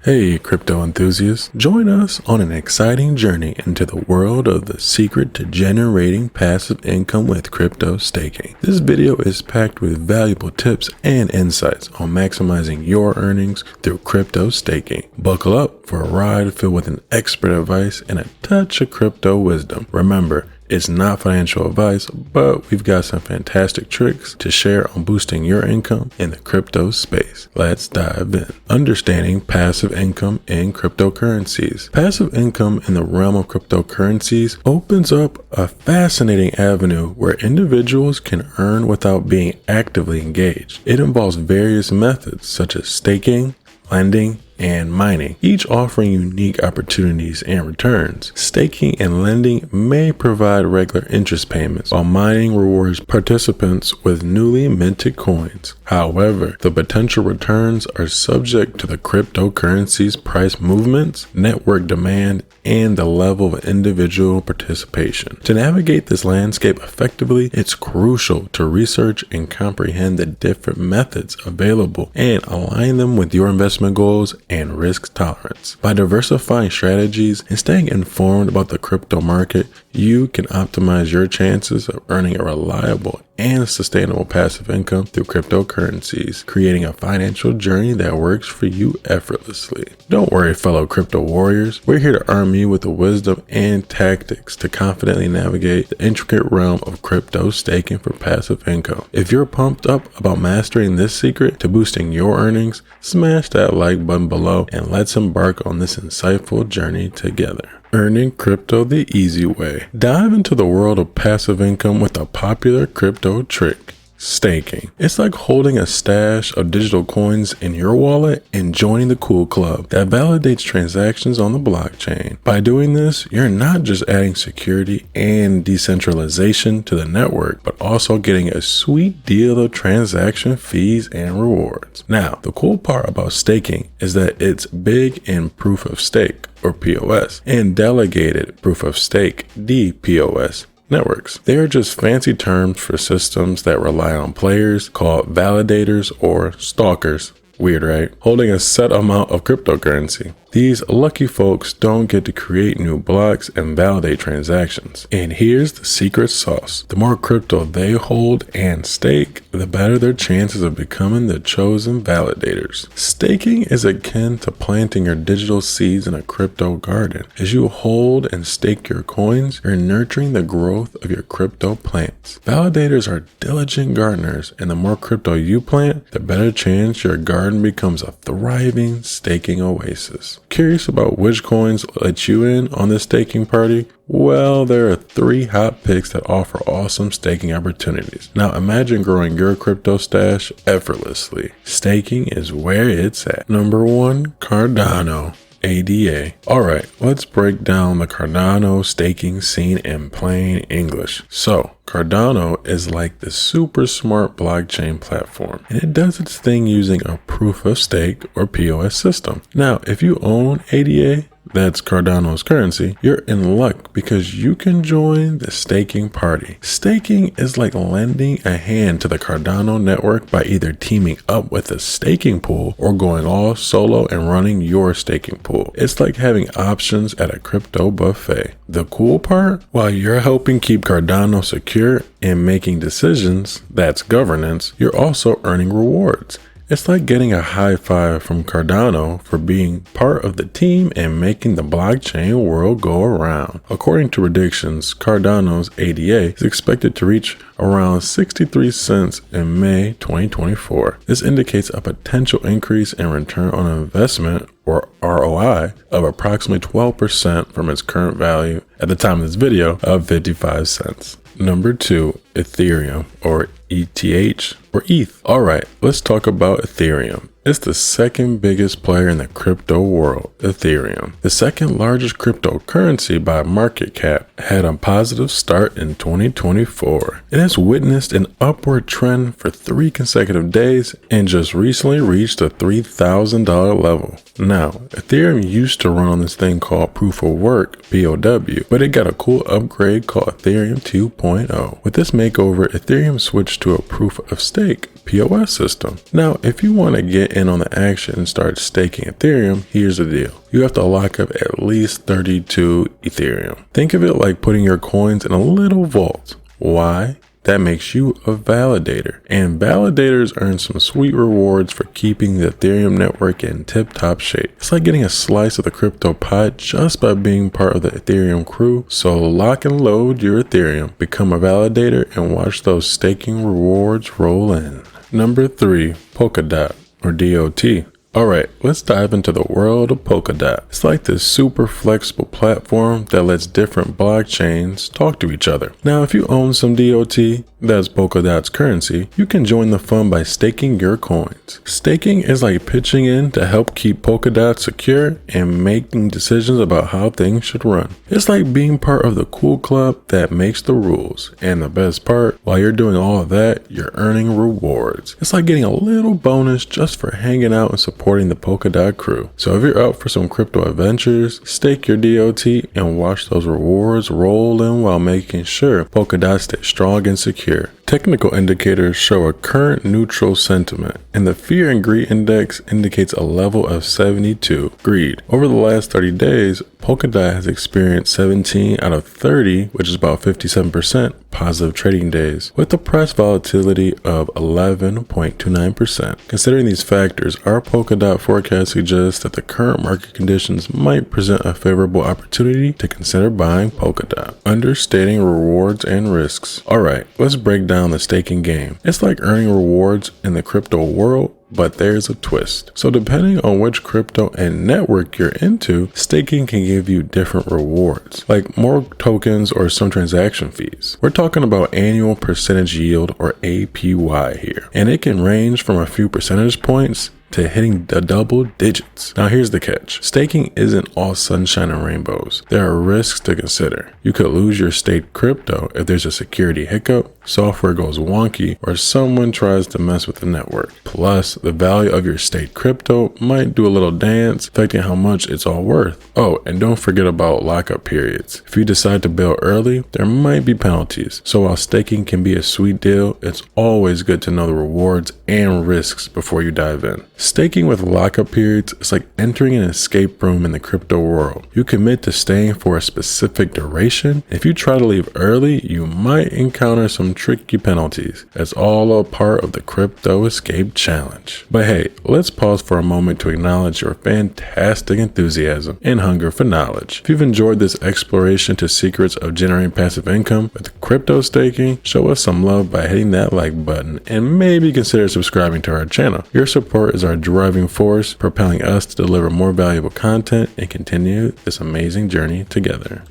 Hey crypto enthusiasts, join us on an exciting journey into the world of the secret to generating passive income with crypto staking. This video is packed with valuable tips and insights on maximizing your earnings through crypto staking. Buckle up for a ride filled with an expert advice and a touch of crypto wisdom. Remember, it's not financial advice, but we've got some fantastic tricks to share on boosting your income in the crypto space. Let's dive in. Understanding passive income in cryptocurrencies. Passive income in the realm of cryptocurrencies opens up a fascinating avenue where individuals can earn without being actively engaged. It involves various methods such as staking, lending, and mining, each offering unique opportunities and returns. Staking and lending may provide regular interest payments, while mining rewards participants with newly minted coins. However, the potential returns are subject to the cryptocurrency's price movements, network demand, and the level of individual participation. To navigate this landscape effectively, it's crucial to research and comprehend the different methods available and align them with your investment goals and risk tolerance. By diversifying strategies and staying informed about the crypto market, you can optimize your chances of earning a reliable and sustainable passive income through cryptocurrencies, creating a financial journey that works for you effortlessly. Don't worry, fellow crypto warriors. We're here to arm you with the wisdom and tactics to confidently navigate the intricate realm of crypto staking for passive income. If you're pumped up about mastering this secret to boosting your earnings, smash that like button below and let's embark on this insightful journey together. Earning crypto the easy way. Dive into the world of passive income with a popular crypto trick: staking. It's like holding a stash of digital coins in your wallet and joining the cool club that validates transactions on the blockchain. By doing this, you're not just adding security and decentralization to the network, but also getting a sweet deal of transaction fees and rewards. Now, the cool part about staking is that it's big in proof of stake, or POS, and delegated proof of stake, DPoS, networks. They are just fancy terms for systems that rely on players called validators or stalkers. Weird, right? Holding a set amount of cryptocurrency. These lucky folks don't get to create new blocks and validate transactions. And here's the secret sauce. The more crypto they hold and stake, the better their chances of becoming the chosen validators. Staking is akin to planting your digital seeds in a crypto garden. As you hold and stake your coins, you're nurturing the growth of your crypto plants. Validators are diligent gardeners, and the more crypto you plant, the better chance your garden becomes a thriving staking oasis. Curious about which coins let you in on this staking party? Well, there are 3 hot picks that offer awesome staking opportunities. Now imagine growing your crypto stash effortlessly. Staking is where it's at. Number 1, Cardano. ADA. Alright, let's break down the Cardano staking scene in plain English. So, Cardano is like the super smart blockchain platform, and it does its thing using a proof of stake or POS system. Now, if you own ADA, that's Cardano's currency, you're in luck because you can join the staking party. Staking is like lending a hand to the Cardano network by either teaming up with a staking pool or going all solo and running your staking pool. It's like having options at a crypto buffet. The cool part, while you're helping keep Cardano secure and making decisions, that's governance, you're also earning rewards. It's like getting a high five from Cardano for being part of the team and making the blockchain world go around. According to predictions, Cardano's ADA is expected to reach around 63 cents in May 2024. This indicates a potential increase in return on investment, or ROI, of approximately 12% from its current value at the time of this video of 55 cents. Number 2, Ethereum, or ETH, or ETH. Alright, let's talk about Ethereum. It's the second biggest player in the crypto world, Ethereum. The second largest cryptocurrency by market cap had a positive start in 2024. It has witnessed an upward trend for 3 consecutive days and just recently reached the $3,000 level. Now, Ethereum used to run on this thing called Proof of Work, POW, but it got a cool upgrade called Ethereum 2.0. With this makeover, Ethereum switched to a Proof of Stake, POS system. Now, if you want to get in on the action and start staking Ethereum, here's the deal. You have to lock up at least 32 Ethereum. Think of it like putting your coins in a little vault. Why? That makes you a validator, and validators earn some sweet rewards for keeping the Ethereum network in tip-top shape. It's like getting a slice of the crypto pie just by being part of the Ethereum crew. So lock and load your Ethereum, become a validator, and watch those staking rewards roll in. Number 3, Polkadot, or DOT. Alright, let's dive into the world of Polkadot. It's like this super flexible platform that lets different blockchains talk to each other. Now, if you own some DOT, that's Polkadot's currency, you can join the fun by staking your coins. Staking is like pitching in to help keep Polkadot secure and making decisions about how things should run. It's like being part of the cool club that makes the rules. And the best part, while you're doing all of that, you're earning rewards. It's like getting a little bonus just for hanging out and supporting the Polkadot crew. So if you're up for some crypto adventures, stake your DOT and watch those rewards roll in while making sure Polkadot stays strong and secure. Technical indicators show a current neutral sentiment, and the fear and greed index indicates a level of 72. Greed. Over the last 30 days, Polkadot has experienced 17 out of 30, which is about 57%, positive trading days, with the price volatility of 11.29%. Considering these factors, our Polkadot forecast suggests that the current market conditions might present a favorable opportunity to consider buying Polkadot. Understating rewards and risks. Alright, let's break down the staking game. It's like earning rewards in the crypto world, but there's a twist. So depending on which crypto and network you're into, staking can give you different rewards, like more tokens or some transaction fees. We're talking about annual percentage yield, or APY here, and it can range from a few percentage points to hitting the double digits. Now here's the catch. Staking isn't all sunshine and rainbows. There are risks to consider. You could lose your staked crypto if there's a security hiccup, software goes wonky, or someone tries to mess with the network. Plus, the value of your staked crypto might do a little dance, affecting how much it's all worth. Oh, and don't forget about lockup periods. If you decide to bail early, there might be penalties. So while staking can be a sweet deal, it's always good to know the rewards and risks before you dive in. Staking with lockup periods is like entering an escape room in the crypto world. You commit to staying for a specific duration. If you try to leave early, you might encounter some tricky penalties. That's all a part of the crypto escape challenge. But hey, let's pause for a moment to acknowledge your fantastic enthusiasm and hunger for knowledge. If you've enjoyed this exploration to secrets of generating passive income with crypto staking, show us some love by hitting that like button and maybe consider subscribing to our channel. Your support is our driving force, propelling us to deliver more valuable content and continue this amazing journey together.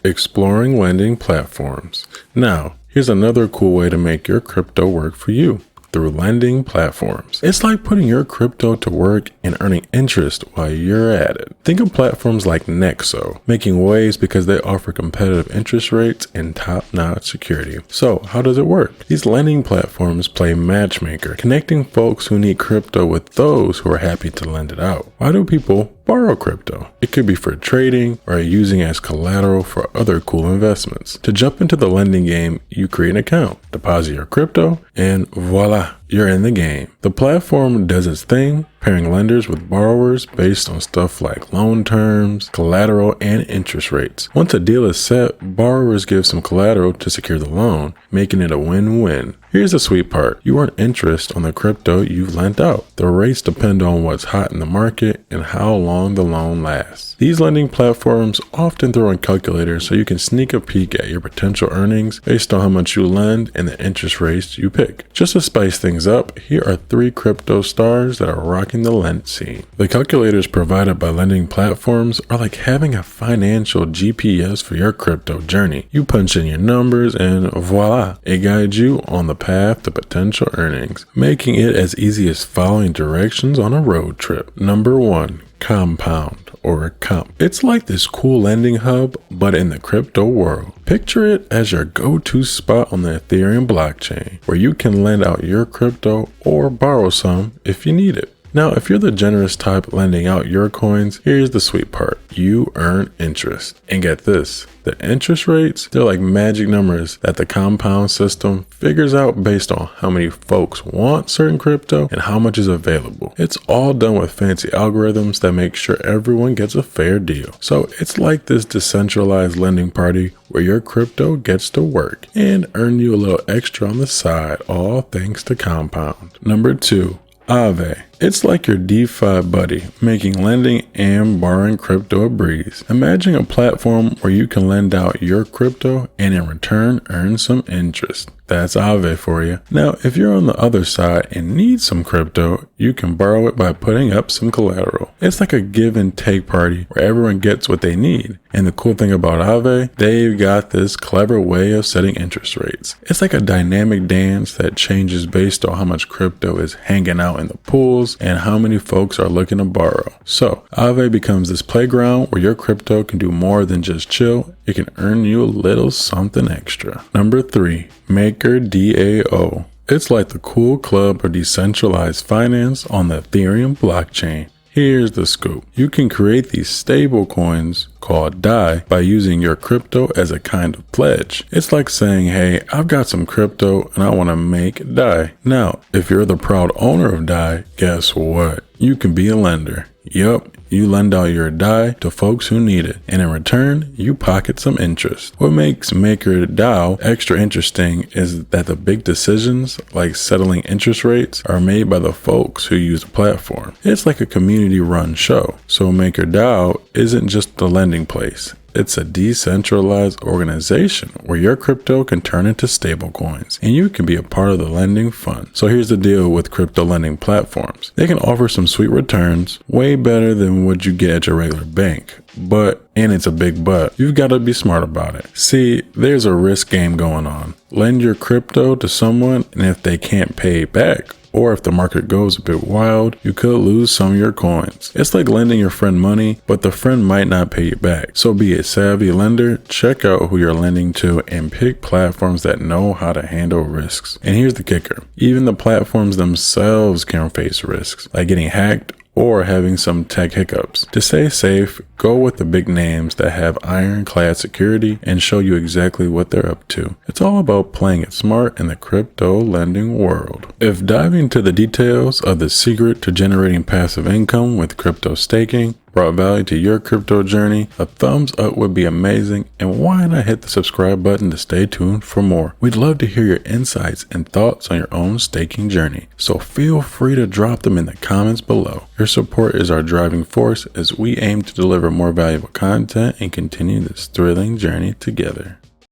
Exploring lending platforms. Now, here's another cool way to make your crypto work for you. Through lending platforms. It's like putting your crypto to work and earning interest while you're at it. Think of platforms like Nexo, making waves because they offer competitive interest rates and top-notch security. So how does it work? These lending platforms play matchmaker, connecting folks who need crypto with those who are happy to lend it out. Why do people borrow crypto? It could be for trading or using as collateral for other cool investments. To jump into the lending game, you create an account, deposit your crypto, and voila, you're in the game. The platform does its thing, pairing lenders with borrowers based on stuff like loan terms, collateral, and interest rates. Once a deal is set, borrowers give some collateral to secure the loan, making it a win-win. Here's the sweet part. You earn interest on the crypto you've lent out. The rates depend on what's hot in the market and how long the loan lasts. These lending platforms often throw in calculators so you can sneak a peek at your potential earnings based on how much you lend and the interest rates you pick. Just to spice things up, here are 3 crypto stars that are rocking the lend scene. The calculators provided by lending platforms are like having a financial GPS for your crypto journey. You punch in your numbers and voila, it guides you on the path to potential earnings, making it as easy as following directions on a road trip. Number 1. Compound, or Comp. It's like this cool lending hub, but in the crypto world. Picture it as your go-to spot on the Ethereum blockchain, where you can lend out your crypto or borrow some if you need it. Now, if you're the generous type lending out your coins, here's the sweet part. You earn interest. And get this, the interest rates, they're like magic numbers that the compound system figures out based on how many folks want certain crypto and how much is available. It's all done with fancy algorithms that make sure everyone gets a fair deal. So it's like this decentralized lending party where your crypto gets to work and earn you a little extra on the side, all thanks to compound. Number 2. Aave. It's like your DeFi buddy, making lending and borrowing crypto a breeze. Imagine a platform where you can lend out your crypto and in return earn some interest. That's Aave for you. Now, if you're on the other side and need some crypto, you can borrow it by putting up some collateral. It's like a give and take party where everyone gets what they need. And the cool thing about Aave, they've got this clever way of setting interest rates. It's like a dynamic dance that changes based on how much crypto is hanging out in the pools and how many folks are looking to borrow. So Aave becomes this playground where your crypto can do more than just chill. It can earn you a little something extra. Number 3, MakerDAO. It's like the cool club of decentralized finance on the Ethereum blockchain. Here's the scoop. You can create these stable coins called DAI by using your crypto as a kind of pledge. It's like saying, hey, I've got some crypto and I want to make DAI. Now, if you're the proud owner of DAI, guess what? You can be a lender. Yup, you lend out your DAI to folks who need it, and in return, you pocket some interest. What makes MakerDAO extra interesting is that the big decisions, like settling interest rates, are made by the folks who use the platform. It's like a community-run show, so MakerDAO isn't just the lending place. It's a decentralized organization where your crypto can turn into stable coins and you can be a part of the lending fund. So here's the deal with crypto lending platforms. They can offer some sweet returns, way better than what you get at your regular bank. And it's a big but, you've got to be smart about it. See, there's a risk game going on. Lend your crypto to someone, and if they can't pay back, or if the market goes a bit wild, you could lose some of your coins. It's like lending your friend money, but the friend might not pay you back. So be a savvy lender, check out who you're lending to, and pick platforms that know how to handle risks. And here's the kicker. Even the platforms themselves can face risks, like getting hacked or having some tech hiccups. To stay safe, go with the big names that have ironclad security and show you exactly what they're up to. It's all about playing it smart in the crypto lending world. If diving into the details of the secret to generating passive income with crypto staking brought value to your crypto journey, a thumbs up would be amazing, and why not hit the subscribe button to stay tuned for more. We'd love to hear your insights and thoughts on your own staking journey, so feel free to drop them in the comments below. Your support is our driving force as we aim to deliver more valuable content and continue this thrilling journey together.